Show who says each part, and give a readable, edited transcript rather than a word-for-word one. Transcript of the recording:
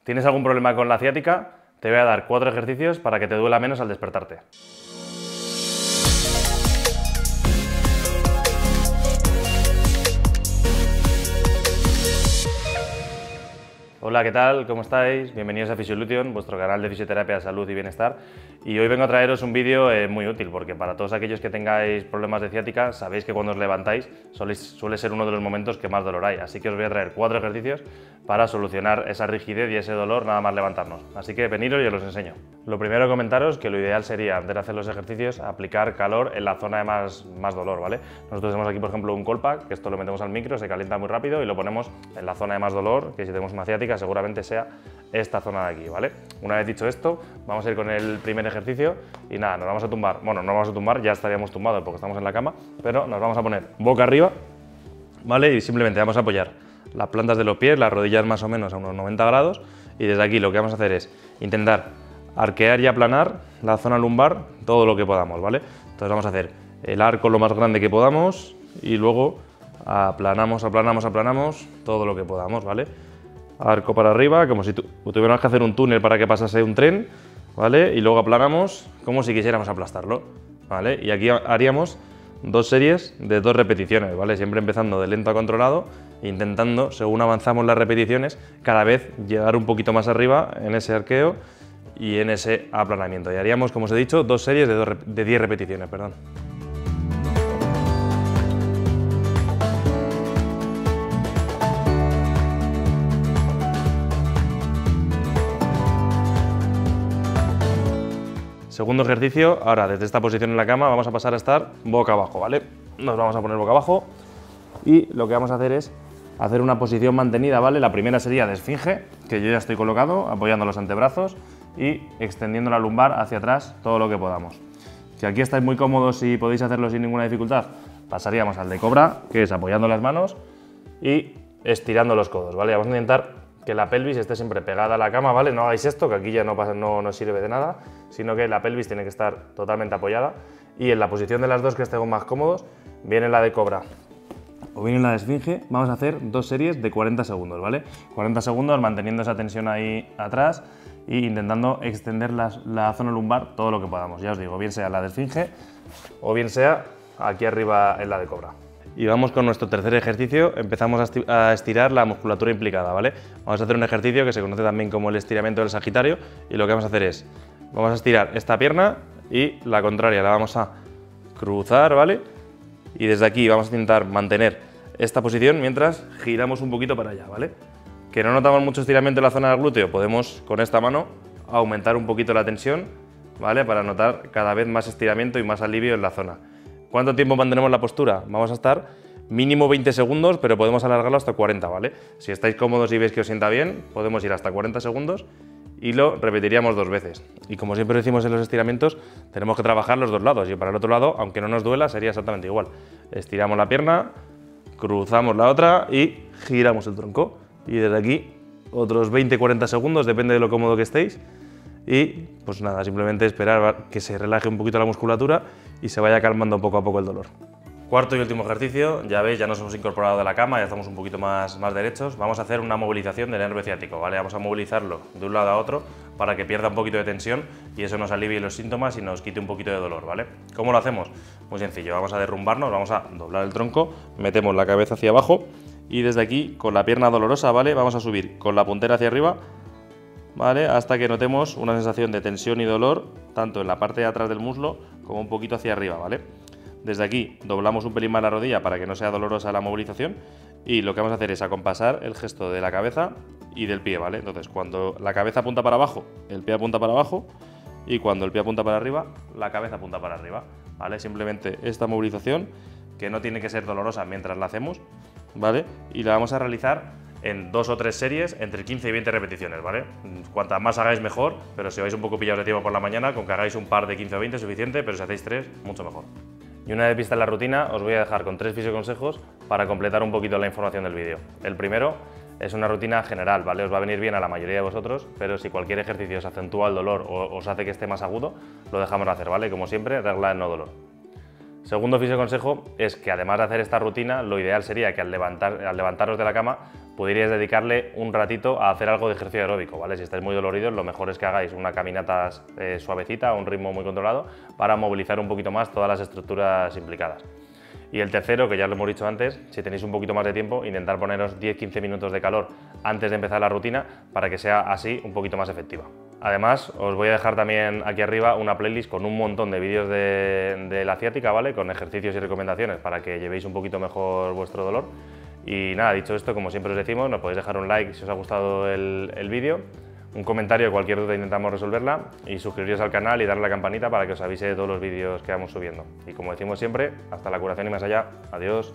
Speaker 1: ¿Tienes algún problema con la ciática? Te voy a dar 4 ejercicios para que te duela menos al despertarte. Hola, ¿qué tal? ¿Cómo estáis? Bienvenidos a Fisiolution, vuestro canal de fisioterapia, salud y bienestar. Y hoy vengo a traeros un vídeo muy útil, porque para todos aquellos que tengáis problemas de ciática, sabéis que cuando os levantáis suele ser uno de los momentos que más dolor hay. Así que os voy a traer 4 ejercicios para solucionar esa rigidez y ese dolor nada más levantarnos. Así que veniros y os los enseño. Lo primero, comentaros que lo ideal sería, antes de hacer los ejercicios, aplicar calor en la zona de más dolor, ¿vale? Nosotros tenemos aquí, por ejemplo, un Colpack, que esto lo metemos al micro, se calienta muy rápido y lo ponemos en la zona de más dolor, que si tenemos una ciática seguramente sea esta zona de aquí, ¿vale? Una vez dicho esto, vamos a ir con el primer ejercicio y nada, nos vamos a tumbar. Bueno, no vamos a tumbar, ya estaríamos tumbados porque estamos en la cama, pero nos vamos a poner boca arriba, ¿vale? Y simplemente vamos a apoyar las plantas de los pies, las rodillas más o menos a unos 90 grados y desde aquí lo que vamos a hacer es intentar arquear y aplanar la zona lumbar todo lo que podamos, ¿vale? Entonces vamos a hacer el arco lo más grande que podamos y luego aplanamos, aplanamos, aplanamos todo lo que podamos, ¿vale? Arco para arriba, como si tuviéramos que hacer un túnel para que pasase un tren, ¿vale? Y luego aplanamos como si quisiéramos aplastarlo, ¿vale? Y aquí haríamos 2 series de 2 repeticiones, ¿vale? Siempre empezando de lento a controlado, intentando, según avanzamos las repeticiones, cada vez llegar un poquito más arriba en ese arqueo y en ese aplanamiento. Y haríamos, como os he dicho, 2 series de 10 repeticiones, perdón. Segundo ejercicio, ahora desde esta posición en la cama vamos a pasar a estar boca abajo, ¿vale? Nos vamos a poner boca abajo y lo que vamos a hacer es hacer una posición mantenida, ¿vale? La primera sería de esfinge, que yo ya estoy colocado, apoyando los antebrazos y extendiendo la lumbar hacia atrás todo lo que podamos. Si aquí estáis muy cómodos y podéis hacerlo sin ninguna dificultad, pasaríamos al de cobra, que es apoyando las manos y estirando los codos, ¿vale? Vamos a intentar que la pelvis esté siempre pegada a la cama, ¿vale? No hagáis esto, que aquí ya no sirve de nada, sino que la pelvis tiene que estar totalmente apoyada y en la posición de las dos que estemos más cómodos, bien en la de cobra o bien en la de esfinge, vamos a hacer 2 series de 40 segundos, ¿vale? 40 segundos manteniendo esa tensión ahí atrás e intentando extender la zona lumbar todo lo que podamos, ya os digo, bien sea la de esfinge o bien sea aquí arriba en la de cobra. Y vamos con nuestro tercer ejercicio, empezamos a estirar la musculatura implicada, ¿vale? Vamos a hacer un ejercicio que se conoce también como el estiramiento del Sagitario y lo que vamos a hacer es, vamos a estirar esta pierna y la contraria la vamos a cruzar, ¿vale? Y desde aquí vamos a intentar mantener esta posición mientras giramos un poquito para allá, ¿vale? Que no notamos mucho estiramiento en la zona del glúteo, podemos con esta mano aumentar un poquito la tensión, ¿vale? Para notar cada vez más estiramiento y más alivio en la zona. ¿Cuánto tiempo mantenemos la postura? Vamos a estar mínimo 20 segundos, pero podemos alargarlo hasta 40, ¿vale? Si estáis cómodos y veis que os sienta bien, podemos ir hasta 40 segundos y lo repetiríamos 2 veces. Y como siempre decimos en los estiramientos, tenemos que trabajar los 2 lados y para el otro lado, aunque no nos duela, sería exactamente igual. Estiramos la pierna, cruzamos la otra y giramos el tronco. Y desde aquí otros 20-40 segundos, depende de lo cómodo que estéis. Y pues nada, simplemente esperar que se relaje un poquito la musculatura y se vaya calmando poco a poco el dolor. Cuarto y último ejercicio, ya veis, ya nos hemos incorporado de la cama, ya estamos un poquito más derechos. Vamos a hacer una movilización del nervio ciático, ¿vale? Vamos a movilizarlo de un lado a otro para que pierda un poquito de tensión y eso nos alivie los síntomas y nos quite un poquito de dolor, ¿vale? ¿Cómo lo hacemos? Muy sencillo, vamos a derrumbarnos, vamos a doblar el tronco, metemos la cabeza hacia abajo y desde aquí, con la pierna dolorosa, ¿vale? Vamos a subir con la puntera hacia arriba, ¿vale? Hasta que notemos una sensación de tensión y dolor, tanto en la parte de atrás del muslo como un poquito hacia arriba, ¿vale? Desde aquí doblamos un pelín más la rodilla para que no sea dolorosa la movilización y lo que vamos a hacer es acompasar el gesto de la cabeza y del pie, ¿vale? Entonces, cuando la cabeza apunta para abajo, el pie apunta para abajo y cuando el pie apunta para arriba, la cabeza apunta para arriba, ¿vale? Simplemente esta movilización, que no tiene que ser dolorosa mientras la hacemos, ¿vale? Y la vamos a realizar en 2 o 3 series entre 15 y 20 repeticiones, ¿vale? Cuantas más hagáis mejor, pero si vais un poco pillados de tiempo por la mañana, con que hagáis un par de 15 o 20 es suficiente, pero si hacéis 3, mucho mejor. Y una vez vista la rutina, os voy a dejar con 3 fisioconsejos para completar un poquito la información del vídeo. El primero es una rutina general, ¿vale? Os va a venir bien a la mayoría de vosotros, pero si cualquier ejercicio os acentúa el dolor o os hace que esté más agudo, lo dejamos de hacer, ¿vale? Como siempre, regla de no dolor. Segundo fisioconsejo es que además de hacer esta rutina, lo ideal sería que al levantaros de la cama podríais dedicarle un ratito a hacer algo de ejercicio aeróbico, ¿vale? Si estáis muy doloridos, lo mejor es que hagáis una caminata suavecita, a un ritmo muy controlado, para movilizar un poquito más todas las estructuras implicadas. Y el tercero, que ya lo hemos dicho antes, si tenéis un poquito más de tiempo, intentar poneros 10-15 minutos de calor antes de empezar la rutina para que sea así un poquito más efectiva. Además, os voy a dejar también aquí arriba una playlist con un montón de vídeos de la ciática, ¿vale? Con ejercicios y recomendaciones para que llevéis un poquito mejor vuestro dolor. Y nada, dicho esto, como siempre os decimos, nos podéis dejar un like si os ha gustado el vídeo, un comentario, cualquier duda intentamos resolverla, y suscribiros al canal y darle a la campanita para que os avise de todos los vídeos que vamos subiendo. Y como decimos siempre, hasta la curación y más allá. Adiós.